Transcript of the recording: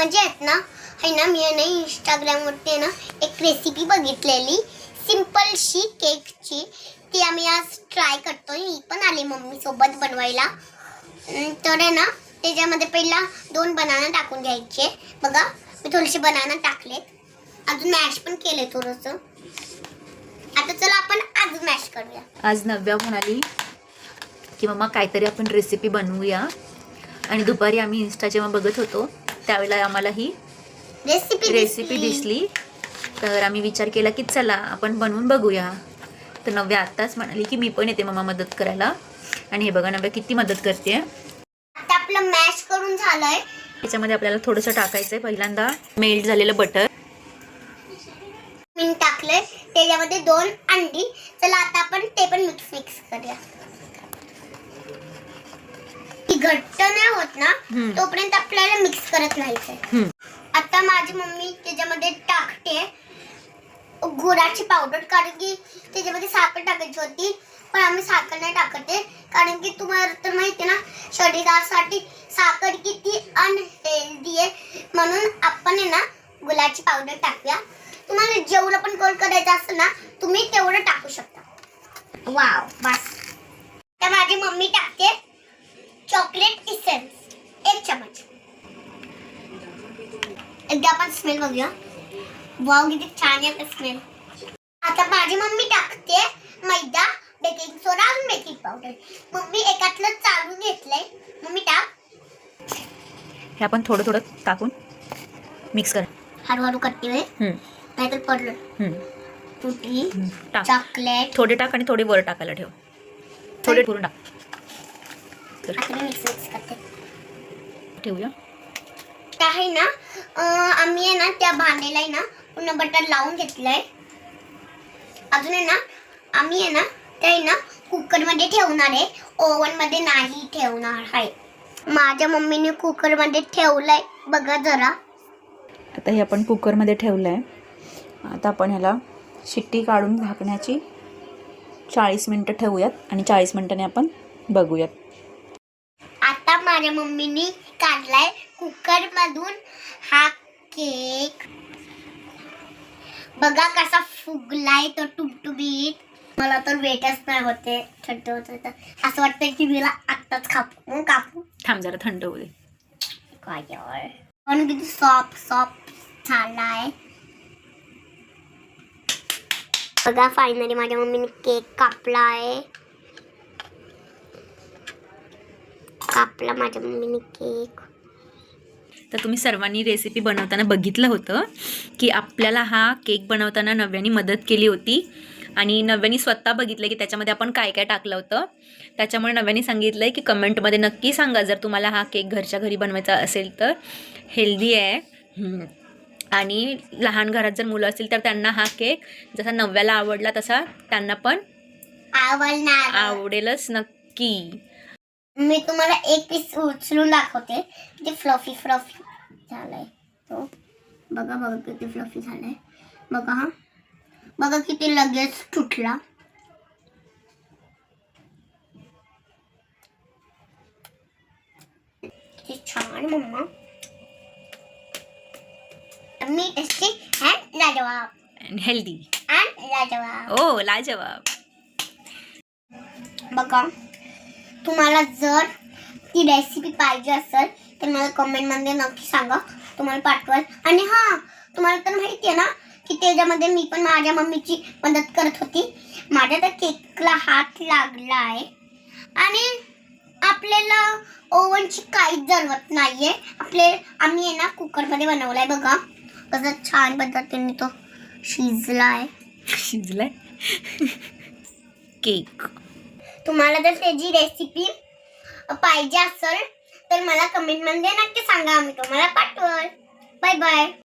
म्हणजे आहेत ना, मी आहे ना इंस्टाग्रामवरती आहे ना एक रेसिपी बघितलेली सिंपलशी केकची. ती आम्ही आज ट्राय करतोय. मी पण आले मम्मी सोबत बनवायला. तर आहे ना त्याच्यामध्ये पहिला 2 बनाना टाकून घ्यायचे. बघा मी थोडेसे बनाना टाकलेत, अजून मॅश पण केले थोडंसं. आता चला आपण आज मॅश करूया. आज नव्या म्हणाली की मम्मा काहीतरी आपण रेसिपी बनवूया, आणि दुपारी आम्ही इंस्टा जेव्हा बघत होतो त्यावेळेला आम्हाला ही रेसिपी दिसली. तर आम्ही विचार केला की चला आपण बनवून बघूया. तर नव्या आत्ताच म्हणाली की मी पण येते मम्मा मदत करायला. आणि हे बघा नव्या किती मदत करते. आता आपलं मॅश करून झालंय. त्याच्यामध्ये आपल्याला थोडंसं टाकायचं आहे. पहिल्यांदा मेल्ट झालेलं बटर मी टाकलंय. त्याच्यामध्ये 2 अंडी. चला आता आपण ते पण मिक्स करूया. ती घट्ट नाही होत ना तोपर्यंत आपल्याला मिक्स करत राहायचंय. आता माझी मम्मी त्याच्यामध्ये टाकते गुळाची पावडर, कारण की त्याच्यामध्ये साखर टाकायची होती पण आम्ही साखर नाही टाकते, कारण की तुम्हाला तर माहिती ना शरीरासाठी साखर किती अनहेल्दी आहे. म्हणून आपण आहे ना गुळाची पावडर टाकूया. तुम्हाला जेवढं पण गोड करायचं असेल ना तुम्ही तेवढं टाकू शकता. वाव, बस. तर माझी मम्मी टाकते चॉकलेट इसेन्स 1 चमच. एकदा आपण स्मेल बघूया. वाव, किती छान आहे स्मेल. आता माझी मम्मी टाकते मैदा, बेकिंग सोडा आणि बेकिंग पावडर. मम्मी एकातलं चालून घेतलंय. मम्मी टाक. हे आपण थोडं थोडं टाकून मिक्स कर. हळूहळू करते वे, नाहीतर पडलं. तुटी चॉकलेट थोडे टाक आणि थोडे वर टाकायला ठेव. थोडे पूर्ण टाक. आता मी मिक्स करते. ठेवूया. त्या आहे ना आम्ही आहे ना त्या भांड्याला आहे ना पूर्ण बटर लावून घेतलंय. अजून आहे ना आम्ही आहे ना ते आहे ना कुकरमध्ये ठेवणार आहे, ओव्हन मध्ये नाही ठेवणार आहे. माझ्या मम्मीने कुकरमध्ये ठेवलंय, बघा जरा. आता हे आपण कुकरमध्ये ठेवलं आहे. आता आपण ह्याला शिट्टी काढून झाकण्याची 40 मिनटं ठेवूयात आणि 40 मिनटांनी आपण बघूयात. आता माझ्या मम्मीने काढलाय कुकर मधून हा केक. बघा कसा फुगलाय तो टुबटुबीत. मला तर वेटच नाही होते. थंड होत असं वाटतंय की मला आत्ताच कापू. थांब जरा थंड होऊ दे. काय पण किती सॉफ्ट झालाय. बघा फायनली माझ्या मम्मीने केक कापला माझ्या मम्मीने केक. तर तुम्ही सर्वांनी रेसिपी बनवताना बघितलं होतं की आपल्याला हा केक बनवताना नव्याने मदत केली होती, आणि नव्याने स्वतः बघितलं की त्याच्यामध्ये आपण काय काय टाकलं होतं. त्याच्यामुळे नव्याने सांगितलं आहे की कमेंटमध्ये नक्की सांगा जर तुम्हाला हा केक घरच्या घरी बनवायचा असेल तर. हेल्दी आहे आणि लहान घरात जर मुलं असतील तर त्यांना हा केक जसा नव्याला आवडला तसा त्यांना पण आवडेलच नक्की. मी तुम्हाला एक पीस उचलून दाखवते. किती फ्लफी झालाय तो. बघा किती फ्लफी झालाय. बघा किती लगेच तुटला. किती छान मम्मा. मी टेस्टी अँड लाजवाब. अँड हेल्दी अँड लाजवाब. ओ लाजवाब. बघा तुम्हाला जर ती रेसिपी पाहिजे असेल तर मला कमेंटमध्ये नक्की सांगा, तुम्हाला पाठवाल. आणि हां, तुम्हाला तर माहिती आहे ना की त्याच्यामध्ये मी पण माझ्या मम्मीची मदत करत होती. माझ्या त्या केकला हात लागला आहे आणि आपल्याला ओव्हनची काहीच जरूरत नाही आहे. आम्ही आहे ना कुकरमध्ये बनवलाय. बघा कसं छान पद्धतीने तो शिजलाय केक. तुम्हाला जर त्याची रेसिपी पाहिजे असेल तर मला कमेंटमध्ये नक्की सांगा, आम्ही तुम्हाला पाठवल. Bye bye.